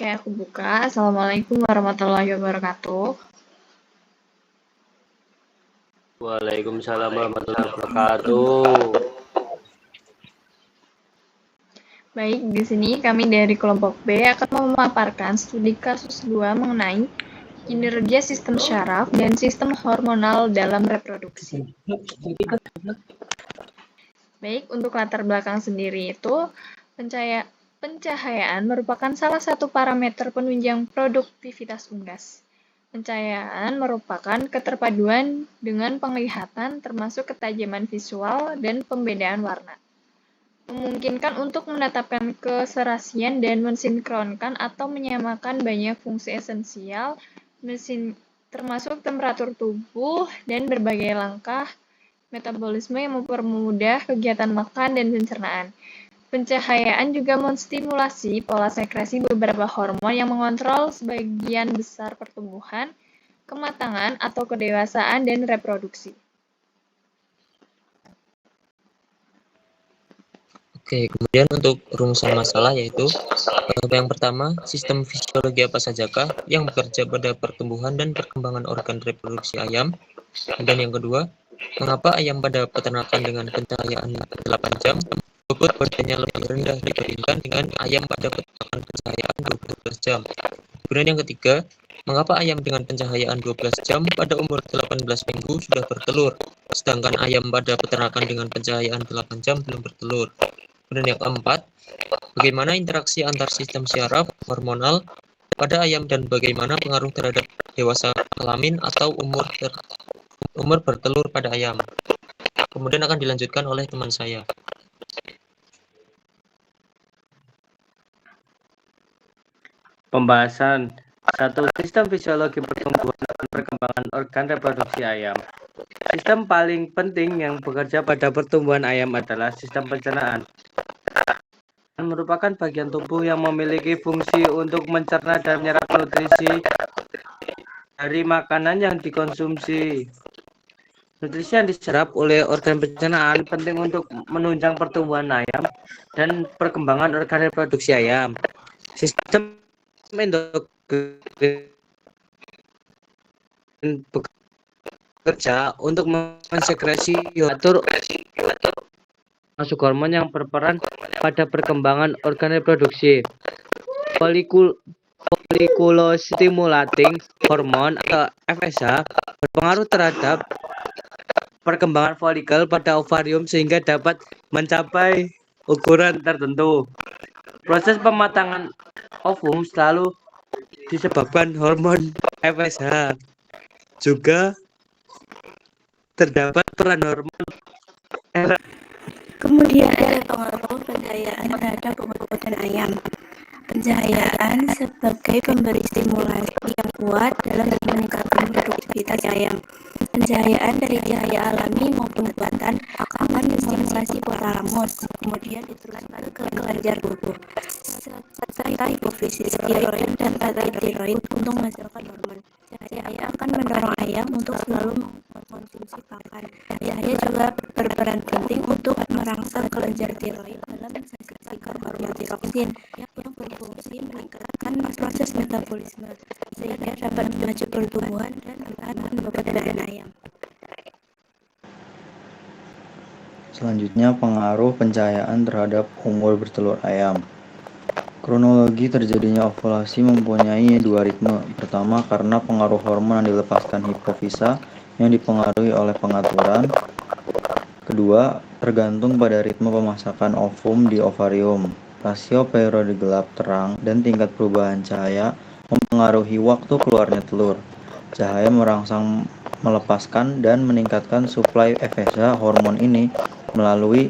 Oke, aku buka. Assalamualaikum warahmatullahi wabarakatuh. Waalaikumsalam warahmatullahi wabarakatuh. Baik, di sini kami dari kelompok B akan memaparkan studi kasus 2 mengenai kinerja sistem syaraf dan sistem hormonal dalam reproduksi. Baik, untuk latar belakang sendiri itu, pencahayaan merupakan salah satu parameter penunjang produktivitas unggas. Pencahayaan merupakan keterpaduan dengan penglihatan termasuk ketajaman visual dan pembedaan warna. Memungkinkan untuk menetapkan keserasian dan mensinkronkan atau menyamakan banyak fungsi esensial mesin termasuk temperatur tubuh dan berbagai langkah metabolisme yang mempermudah kegiatan makan dan pencernaan. Pencahayaan juga menstimulasi pola sekresi beberapa hormon yang mengontrol sebagian besar pertumbuhan, kematangan atau kedewasaan dan reproduksi. Oke, kemudian untuk rumusan masalah yaitu yang pertama, sistem fisiologi apa sajakah yang bekerja pada pertumbuhan dan perkembangan organ reproduksi ayam? Dan yang kedua, mengapa ayam pada peternakan dengan pencahayaan 8 jam bobot badannya lebih rendah dibandingkan dengan ayam pada peternakan pencahayaan 12 jam? Kemudian yang ketiga, mengapa ayam dengan pencahayaan 12 jam pada umur 18 minggu sudah bertelur, sedangkan ayam pada peternakan dengan pencahayaan 8 jam belum bertelur? Kemudian yang keempat, bagaimana interaksi antar sistem syaraf hormonal pada ayam dan bagaimana pengaruh terhadap dewasa kelamin atau umur bertelur pada ayam. Kemudian akan dilanjutkan oleh teman saya. Pembahasan 1. Sistem fisiologi pertumbuhan dan perkembangan organ reproduksi ayam. Sistem paling penting yang bekerja pada pertumbuhan ayam adalah sistem pencernaan. Merupakan bagian tubuh yang memiliki fungsi untuk mencerna dan menyerap nutrisi dari makanan yang dikonsumsi. Nutrisi yang diserap oleh organ pencernaan penting untuk menunjang pertumbuhan ayam dan perkembangan organ reproduksi ayam. Sistem endokrin bekerja untuk mensekresi masuk hormon yang berperan pada perkembangan organ reproduksi. Folliculo-stimulating hormone atau FSH berpengaruh terhadap perkembangan folikel pada ovarium sehingga dapat mencapai ukuran tertentu. Proses pematangan ovum selalu disebabkan hormon FSH. Juga terdapat peran hormon. Kemudian ada pengaruh pencahayaan terhadap bobot badan ayam. Pencahayaan sebagai pemberi stimulasi yang kuat dalam meningkatkan produktivitas ayam. Pencahayaan dari cahaya alami maupun buatan akan menstimulasi hipotalamus, kemudian diteruskan ke kelenjar tubuh, serta hipofisis, tiroid, dan paratiroid untuk menghasilkan hormon. Cahaya akan mendorong ayam untuk selalu mengkonsumsi pakan. Cahaya juga berperan penting untuk merangsang kelenjar tiroid dalam mensekresikan hormon tiroksin yang berfungsi meningkatkan proses metabolisme sehingga dapat memacu pertumbuhan dan menahan bobot badan ayam. Selanjutnya, pengaruh pencahayaan terhadap umur bertelur ayam. Kronologi terjadinya ovulasi mempunyai dua ritme. Pertama, karena pengaruh hormon yang dilepaskan hipofisa yang dipengaruhi oleh pengaturan. Kedua, tergantung pada ritme pemasakan ovum di ovarium. Rasio periode gelap terang dan tingkat perubahan cahaya mempengaruhi waktu keluarnya telur. Cahaya merangsang melepaskan dan meningkatkan suplai FSH hormon ini melalui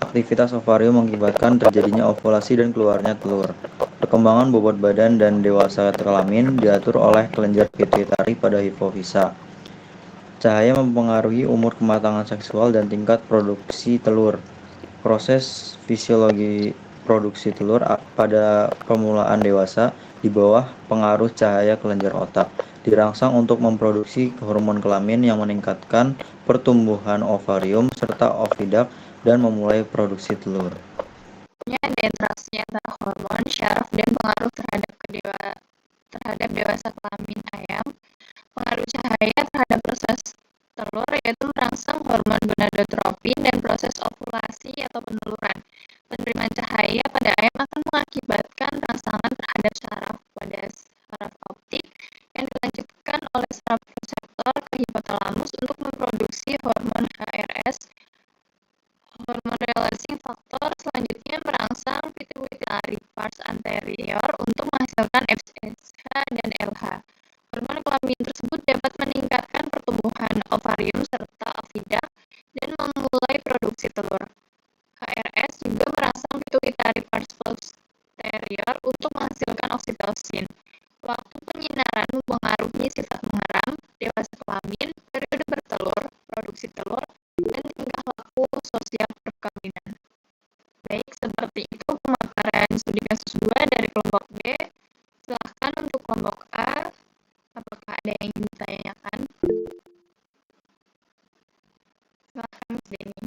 aktivitas ovarium mengakibatkan terjadinya ovulasi dan keluarnya telur. Perkembangan bobot badan dan dewasa kelamin diatur oleh kelenjar pituitari pada hipofisa. Cahaya mempengaruhi umur kematangan seksual dan tingkat produksi telur. Proses fisiologi produksi telur pada permulaan dewasa di bawah pengaruh cahaya kelenjar otak dirangsang untuk memproduksi hormon kelamin yang meningkatkan pertumbuhan ovarium serta ovidak dan memulai produksi telur. Ada interaksi antara hormon, syaraf, dan pengaruh terhadap terhadap dewasa kelamin ayam. Pengaruh cahaya terhadap proses telur yaitu merangsang hormon gonadotropin dan proses ovulasi atau peneluran. Penerimaan cahaya pada ayam akan mengakibatkan rangsangan terhadap saraf pada saraf optik yang dilanjutkan oleh saraf reseptor ke hipotalamus untuk memproduksi hormon HRS. Hormon releasing factor selanjutnya merangsang pituitary pars anterior untuk menghasilkan FSH dan LH. Hormon kelamin tersebut dapat meningkatkan pertumbuhan ovarium serta oviduct dan memulai produksi telur. HRS juga merangsang pituitary pars posterior untuk menghasilkan oksitosin. Waktu penyinaran mempengaruhi sifat mengeram, dewasa kelamin, periode bertelur, produksi telur, dan tingkah laku sosial perkawinan. Baik, seperti itu pemaparan studi kasus 2 dari kelompok B. Silahkan untuk kelompok A. Apakah ada yang ingin ditanyakan? Silahkan, Mas Denny.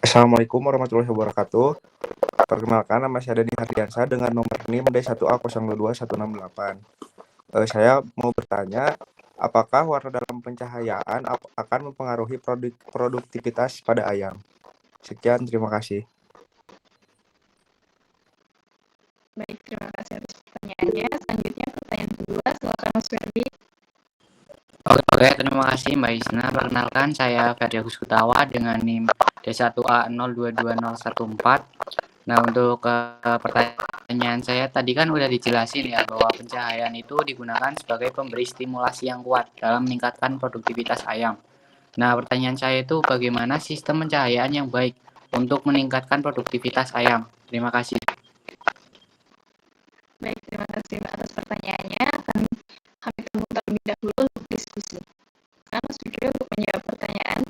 Assalamualaikum warahmatullahi wabarakatuh. Perkenalkan, nama saya Deni Hardiansyah dengan nomor NIM D1A021168. Saya mau bertanya, apakah warna dalam pencahayaan akan mempengaruhi produktivitas pada ayam? Sekian, terima kasih. Baik, terima kasih atas pertanyaannya. Selanjutnya pertanyaan kedua, silakan Mas Ferdi. Oke, terima kasih Mbak Isna. Perkenalkan, saya Ferdi Agus Kutawa dengan NIM D1A022014. Nah, untuk pertanyaan saya tadi kan udah dijelasin ya bahwa pencahayaan itu digunakan sebagai pemberi stimulasi yang kuat dalam meningkatkan produktivitas ayam. Nah, pertanyaan saya itu bagaimana sistem pencahayaan yang baik untuk meningkatkan produktivitas ayam? Terima kasih. Baik, terima kasih atas pertanyaannya. Kami tunggu terlebih dahulu untuk diskusi. Mas Fikri untuk menjawab pertanyaan.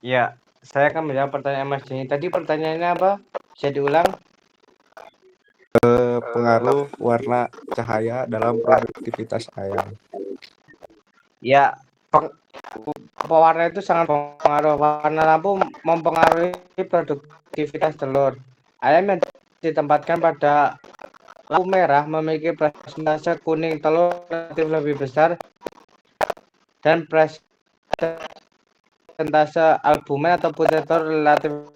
Ya, saya akan menjawab pertanyaan Mas Denny. Tadi pertanyaannya apa? Bisa diulang? Pengaruh warna cahaya dalam produktivitas ayam. Ya, pewarna itu sangat mempengaruhi. Warna lampu mempengaruhi produktivitas telur. Ayam yang ditempatkan pada lampu merah memiliki presentase kuning telur relatif lebih besar dan presentase albumen atau putih telur relatif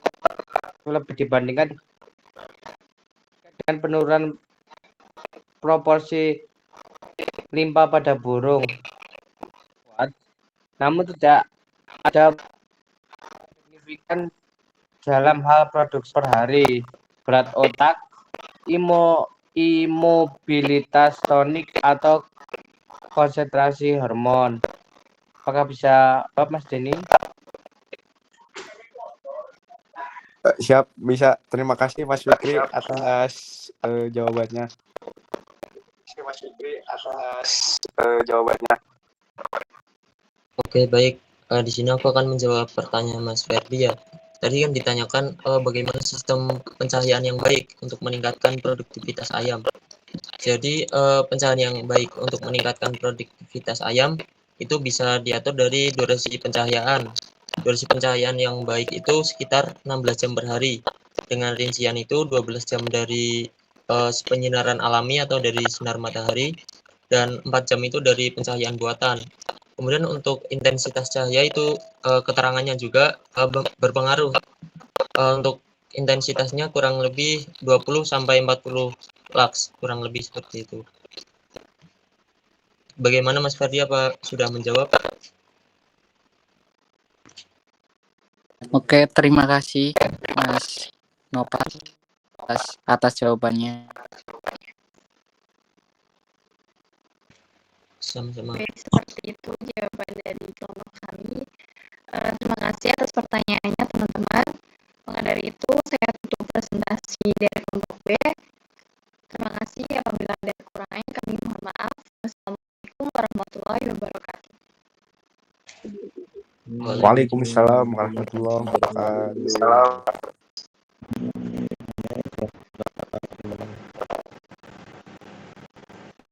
lebih dibandingkan dengan penurunan proporsi limpa pada burung. Namun tidak ada signifikan dalam hal produksi per hari, berat otak, imobilitas tonik atau konsentrasi hormon. Apakah bisa jawab Mas Denny? Siap, bisa. Terima kasih Mas Fikri atas jawabannya. Oke, baik. Di sini aku akan menjawab pertanyaan Mas Ferdi ya. Tadi kan ditanyakan bagaimana sistem pencahayaan yang baik untuk meningkatkan produktivitas ayam. Jadi pencahayaan yang baik untuk meningkatkan produktivitas ayam itu bisa diatur dari durasi pencahayaan. Durasi pencahayaan yang baik itu sekitar 16 jam per hari. Dengan rincian itu 12 jam dari penyinaran alami atau dari sinar matahari dan 4 jam itu dari pencahayaan buatan. Kemudian untuk intensitas cahaya itu keterangannya juga berpengaruh. Untuk intensitasnya kurang lebih 20 sampai 40 lux, kurang lebih seperti itu. Bagaimana Mas Ferdi, apa sudah menjawab? Oke, terima kasih Mas Nopat atas jawabannya. Sama-sama. Baik, seperti itu jawaban dari kelompok kami. Terima kasih atas pertanyaannya teman-teman. Maka dari itu saya tutup presentasi dari kelompok B. Terima kasih. Apabila ada kekurangannya kami mohon maaf. Wassalamualaikum warahmatullahi wabarakatuh. Waalaikumsalam warahmatullahi wabarakatuh.